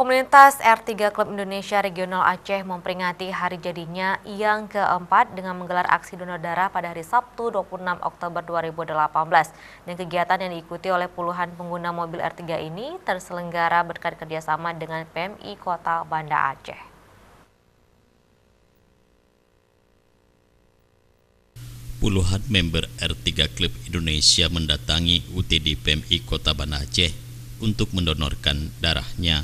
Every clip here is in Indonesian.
Komunitas R3 Klub Indonesia Regional Aceh memperingati hari jadinya yang keempat dengan menggelar aksi donor darah pada hari Sabtu 26 Oktober 2018. Dan kegiatan yang diikuti oleh puluhan pengguna mobil R3 ini terselenggara berkat kerjasama dengan PMI Kota Banda Aceh. Puluhan member R3 Klub Indonesia mendatangi UTD PMI Kota Banda Aceh untuk mendonorkan darahnya.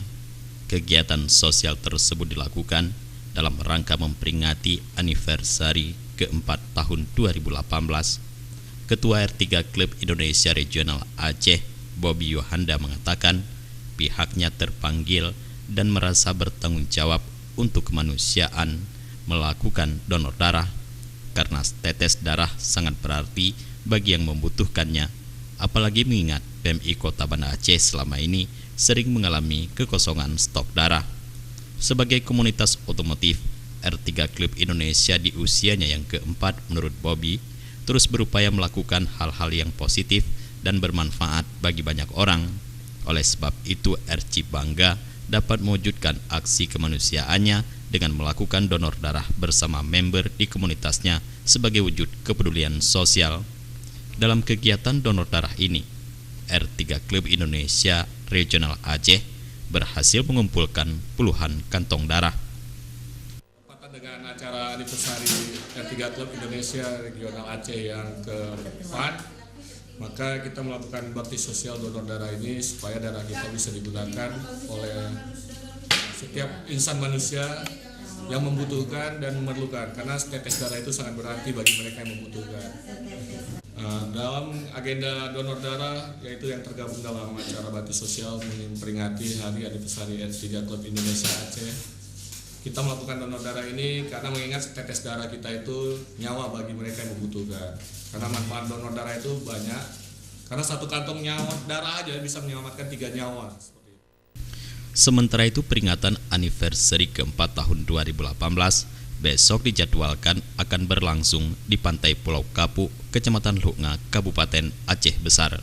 Kegiatan sosial tersebut dilakukan dalam rangka memperingati anniversary keempat tahun 2018. Ketua R3 Klub Indonesia Regional Aceh, Bobby Yohanda mengatakan pihaknya terpanggil dan merasa bertanggung jawab untuk kemanusiaan melakukan donor darah karena tetes darah sangat berarti bagi yang membutuhkannya, apalagi mengingat PMI Kota Banda Aceh selama ini sering mengalami kekosongan stok darah. Sebagai komunitas otomotif, R3 Klub Indonesia di usianya yang keempat menurut Bobby terus berupaya melakukan hal-hal yang positif dan bermanfaat bagi banyak orang. Oleh sebab itu, RC bangga dapat mewujudkan aksi kemanusiaannya dengan melakukan donor darah bersama member di komunitasnya sebagai wujud kepedulian sosial. Dalam kegiatan donor darah ini, R3 Klub Indonesia Regional Aceh berhasil mengumpulkan puluhan kantong darah. Dengan acara anniversary R3 Klub Indonesia Regional Aceh yang keempat, maka kita melakukan bakti sosial donor darah ini supaya darah kita bisa digunakan oleh setiap insan manusia yang membutuhkan dan memerlukan, karena tetes darah itu sangat berarti bagi mereka yang membutuhkan. Dalam agenda donor darah, yaitu yang tergabung dalam acara bakti sosial memperingati hari anniversary R3 Klub Indonesia Aceh, kita melakukan donor darah ini karena mengingat tetes darah kita itu nyawa bagi mereka yang membutuhkan. Karena manfaat donor darah itu banyak, karena satu kantong nyawa darah aja bisa menyelamatkan 3 nyawa. Sementara itu, peringatan anniversary keempat tahun 2018 besok dijadwalkan akan berlangsung di Pantai Pulau Kapuk, Kecamatan Lunga, Kabupaten Aceh Besar.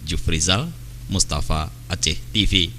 Jufrizal, Mustafa, Aceh TV.